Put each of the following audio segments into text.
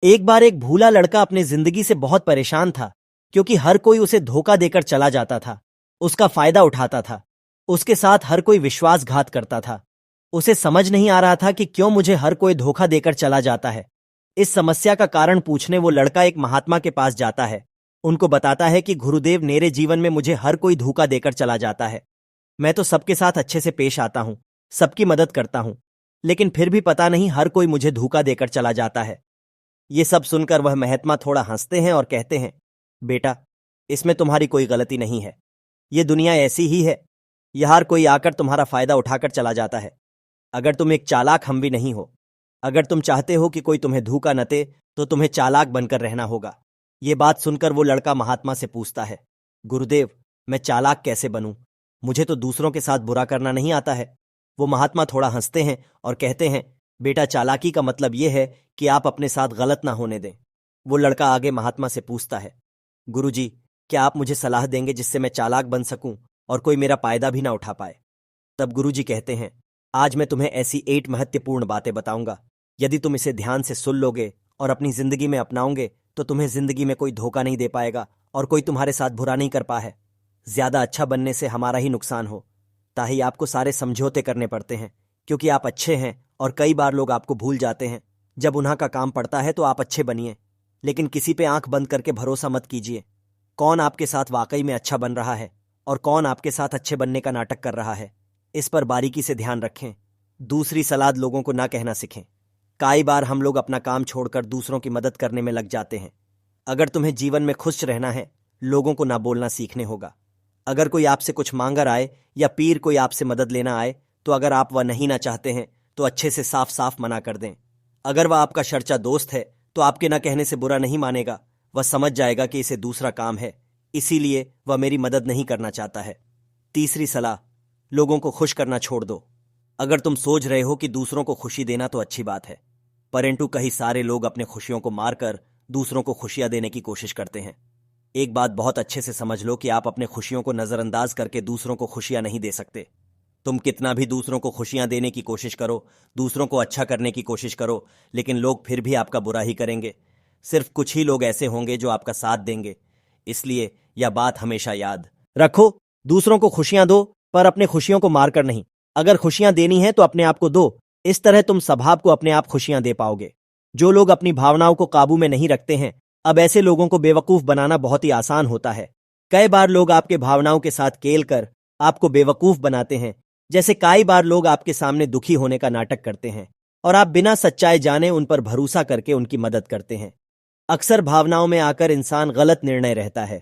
एक बार एक भूला लड़का अपनी जिंदगी से बहुत परेशान था, क्योंकि हर कोई उसे धोखा देकर चला जाता था, उसका फायदा उठाता था, उसके साथ हर कोई विश्वासघात करता था। उसे समझ नहीं आ रहा था कि क्यों मुझे हर कोई धोखा देकर चला जाता है। इस समस्या का कारण पूछने वो लड़का एक महात्मा के पास जाता है। उनको बताता है कि गुरुदेव, मेरे जीवन में मुझे हर कोई धोखा देकर चला जाता है। मैं तो सबके साथ अच्छे से पेश आता हूं, सबकी मदद करता हूं, लेकिन फिर भी पता नहीं हर कोई मुझे धोखा देकर चला जाता है। ये सब सुनकर वह महात्मा थोड़ा हंसते हैं और कहते हैं, बेटा, इसमें तुम्हारी कोई गलती नहीं है। ये दुनिया ऐसी ही है, यह हर कोई आकर तुम्हारा फायदा उठाकर चला जाता है। अगर तुम एक चालाक हम भी नहीं हो, अगर तुम चाहते हो कि कोई तुम्हें धोखा न दे, तो तुम्हें चालाक बनकर रहना होगा। ये बात सुनकर वो लड़का महात्मा से पूछता है, गुरुदेव, मैं चालाक कैसे बनूं? मुझे तो दूसरों के साथ बुरा करना नहीं आता है। वो महात्मा थोड़ा हंसते हैं और कहते हैं, बेटा, चालाकी का मतलब यह है कि आप अपने साथ गलत ना होने दें। वो लड़का आगे महात्मा से पूछता है, गुरुजी, क्या आप मुझे सलाह देंगे जिससे मैं चालाक बन सकूं और कोई मेरा फायदा भी ना उठा पाए? तब गुरुजी कहते हैं, आज मैं तुम्हें ऐसी 8 महत्वपूर्ण बातें बताऊंगा। यदि तुम इसे ध्यान से सुन लोगे और अपनी जिंदगी में अपनाओगे, तो तुम्हें जिंदगी में कोई धोखा नहीं दे पाएगा और कोई तुम्हारे साथ बुरा नहीं कर पाए। ज्यादा अच्छा बनने से हमारा ही नुकसान हो, ताकि आपको सारे समझौते करने पड़ते हैं, क्योंकि आप अच्छे हैं और कई बार लोग आपको भूल जाते हैं। जब उन्हां का काम पड़ता है तो आप अच्छे बनिए, लेकिन किसी पे आंख बंद करके भरोसा मत कीजिए। कौन आपके साथ वाकई में अच्छा बन रहा है और कौन आपके साथ अच्छे बनने का नाटक कर रहा है, इस पर बारीकी से ध्यान रखें। दूसरी सलाह लोगों को ना कहना सीखें। कई बार हम लोग अपना काम छोड़कर दूसरों की मदद करने में लग जाते हैं। अगर तुम्हें जीवन में खुश रहना है, लोगों को ना बोलना सीखने होगा। अगर कोई आपसे कुछ मांगर आए या पीर कोई आपसे मदद लेना आए, तो अगर आप वह नहीं ना चाहते हैं तो अच्छे से साफ साफ मना कर दें। अगर वह आपका शर्चा दोस्त है तो आपके ना कहने से बुरा नहीं मानेगा। वह समझ जाएगा कि इसे दूसरा काम है, इसीलिए वह मेरी मदद नहीं करना चाहता है। तीसरी सलाह, लोगों को खुश करना छोड़ दो। अगर तुम सोच रहे हो कि दूसरों को खुशी देना तो अच्छी बात है, परंतु कई सारे लोग अपने खुशियों को मारकर दूसरों को खुशियां देने की कोशिश करते हैं। एक बात बहुत अच्छे से समझ लो कि आप अपने खुशियों को नजरअंदाज करके दूसरों को खुशियां नहीं दे सकते। तुम कितना भी दूसरों को खुशियां देने की कोशिश करो, दूसरों को अच्छा करने की कोशिश करो, लेकिन लोग फिर भी आपका बुरा ही करेंगे। सिर्फ कुछ ही लोग ऐसे होंगे जो आपका साथ देंगे। इसलिए यह बात हमेशा याद रखो, दूसरों को खुशियां दो, पर अपने खुशियों को मारकर नहीं। अगर खुशियां देनी है तो अपने आप को दो, इस तरह तुम स्वभाव को अपने आप खुशियां दे पाओगे। जो लोग अपनी भावनाओं को काबू में नहीं रखते हैं, अब ऐसे लोगों को बेवकूफ बनाना बहुत ही आसान होता है। कई बार लोग आपके भावनाओं के साथ खेल कर आपको बेवकूफ बनाते हैं। जैसे कई बार लोग आपके सामने दुखी होने का नाटक करते हैं और आप बिना सच्चाई जाने उन पर भरोसा करके उनकी मदद करते हैं। अक्सर भावनाओं में आकर इंसान गलत निर्णय रहता है,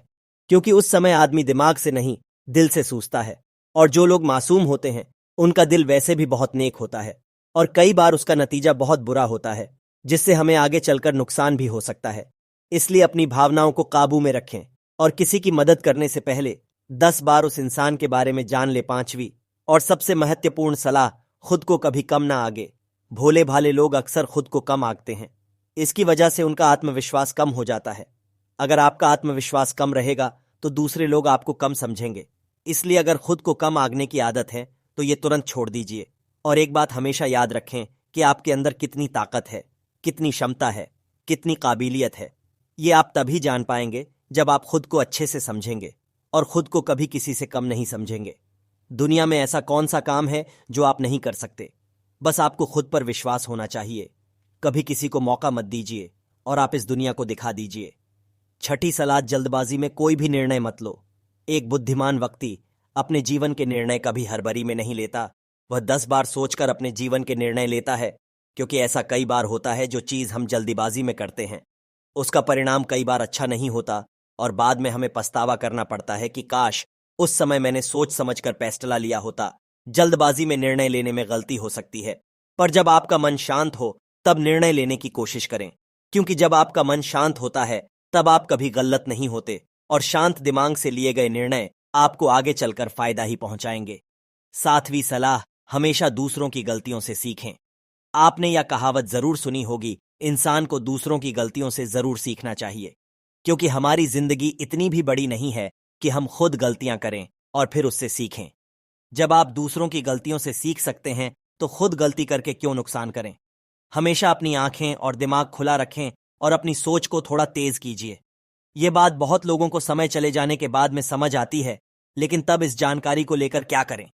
क्योंकि उस समय आदमी दिमाग से नहीं, दिल से सोचता है। और जो लोग मासूम होते हैं, उनका दिल वैसे भी बहुत नेक होता है और कई बार उसका नतीजा बहुत बुरा होता है, जिससे हमें आगे चलकर नुकसान भी हो सकता है। इसलिए अपनी भावनाओं को काबू में रखें और किसी की मदद करने से पहले 10 बार उस इंसान के बारे में जान ले। पांचवी और सबसे महत्वपूर्ण सलाह, खुद को कभी कम ना आगे। भोले भाले लोग अक्सर खुद को कम आंकते हैं, इसकी वजह से उनका आत्मविश्वास कम हो जाता है। अगर आपका आत्मविश्वास कम रहेगा तो दूसरे लोग आपको कम समझेंगे। इसलिए अगर खुद को कम आंकने की आदत है तो ये तुरंत छोड़ दीजिए। और एक बात हमेशा याद रखें कि आपके अंदर कितनी ताकत है, कितनी क्षमता है, कितनी काबिलियत है। ये आप तभी जान पाएंगे जब आप खुद को अच्छे से समझेंगे और खुद को कभी किसी से कम नहीं समझेंगे। दुनिया में ऐसा कौन सा काम है जो आप नहीं कर सकते? बस आपको खुद पर विश्वास होना चाहिए। कभी किसी को मौका मत दीजिए और आप इस दुनिया को दिखा दीजिए। छठी सलाह, जल्दबाजी में कोई भी निर्णय मत लो। एक बुद्धिमान व्यक्ति अपने जीवन के निर्णय कभी हड़बड़ी में नहीं लेता। वह 10 बार सोचकर अपने जीवन के निर्णय लेता है, क्योंकि ऐसा कई बार होता है जो चीज हम जल्दीबाजी में करते हैं, उसका परिणाम कई बार अच्छा नहीं होता और बाद में हमें पछतावा करना पड़ता है कि काश उस समय मैंने सोच समझकर फैसला लिया होता। जल्दबाजी में निर्णय लेने में गलती हो सकती है, पर जब आपका मन शांत हो तब निर्णय लेने की कोशिश करें, क्योंकि जब आपका मन शांत होता है तब आप कभी गलत नहीं होते और शांत दिमाग से लिए गए निर्णय आपको आगे चलकर फायदा ही पहुंचाएंगे। 7वीं सलाह, हमेशा दूसरों की गलतियों से सीखें। आपने यह कहावत जरूर सुनी होगी, इंसान को दूसरों की गलतियों से जरूर सीखना चाहिए, क्योंकि हमारी जिंदगी इतनी भी बड़ी नहीं है कि हम खुद गलतियां करें और फिर उससे सीखें। जब आप दूसरों की गलतियों से सीख सकते हैं तो खुद गलती करके क्यों नुकसान करें? हमेशा अपनी आंखें और दिमाग खुला रखें और अपनी सोच को थोड़ा तेज कीजिए। ये बात बहुत लोगों को समय चले जाने के बाद में समझ आती है, लेकिन तब इस जानकारी को लेकर क्या करें,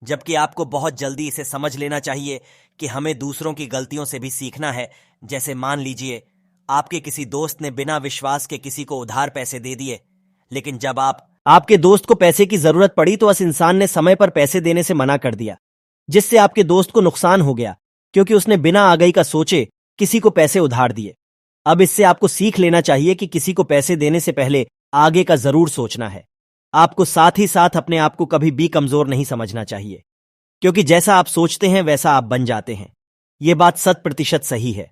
जबकि आपको बहुत जल्दी इसे समझ लेना चाहिए कि हमें दूसरों की गलतियों से भी सीखना है। जैसे मान लीजिए आपके किसी दोस्त ने बिना विश्वास के किसी को उधार पैसे दे दिए, लेकिन जब आपके दोस्त को पैसे की जरूरत पड़ी तो उस इंसान ने समय पर पैसे देने से मना कर दिया, जिससे आपके दोस्त को नुकसान हो गया, क्योंकि उसने बिना आगाही का सोचे किसी को पैसे उधार दिए। अब इससे आपको सीख लेना चाहिए कि किसी को पैसे देने से पहले आगे का जरूर सोचना है। आपको साथ ही साथ अपने आप को कभी भी कमजोर नहीं समझना चाहिए, क्योंकि जैसा आप सोचते हैं वैसा आप बन जाते हैं। यह बात 100% सही है।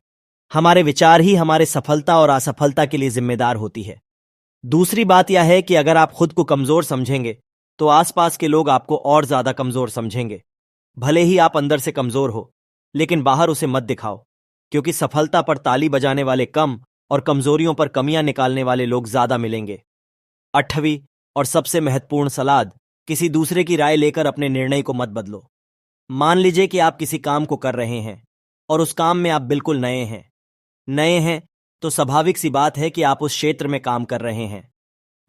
हमारे विचार ही हमारे सफलता और असफलता के लिए जिम्मेदार होती है। दूसरी बात यह है कि अगर आप खुद को कमजोर समझेंगे तो आसपास के लोग आपको और ज्यादा कमजोर समझेंगे। भले ही आप अंदर से कमजोर हो, लेकिन बाहर उसे मत दिखाओ, क्योंकि सफलता पर ताली बजाने वाले कम और कमजोरियों पर कमियां निकालने वाले लोग ज्यादा मिलेंगे। 8वीं और सबसे महत्वपूर्ण सलाह, किसी दूसरे की राय लेकर अपने निर्णय को मत बदलो। मान लीजिए कि आप किसी काम को कर रहे हैं और उस काम में आप बिल्कुल नए हैं तो स्वाभाविक सी बात है कि आप उस क्षेत्र में काम कर रहे हैं।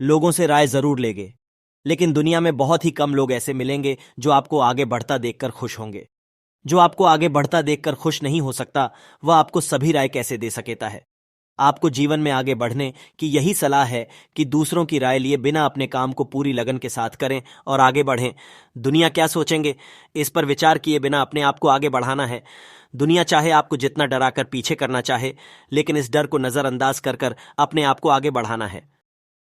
लोगों से राय जरूर लेंगे, लेकिन दुनिया में बहुत ही कम लोग ऐसे मिलेंगे जो आपको आगे बढ़ता देखकर खुश होंगे। जो आपको आगे बढ़ता देखकर खुश नहीं हो सकता, वह आपको सभी राय कैसे दे सकेता है। आपको जीवन में आगे बढ़ने की यही सलाह है कि दूसरों की राय लिए बिना अपने काम को पूरी लगन के साथ करें और आगे बढ़ें। दुनिया क्या सोचेंगे, इस पर विचार किए बिना अपने आप को आगे बढ़ाना है। दुनिया चाहे आपको जितना डराकर पीछे करना चाहे, लेकिन इस डर को नजरअंदाज कर अपने आप को आगे बढ़ाना है।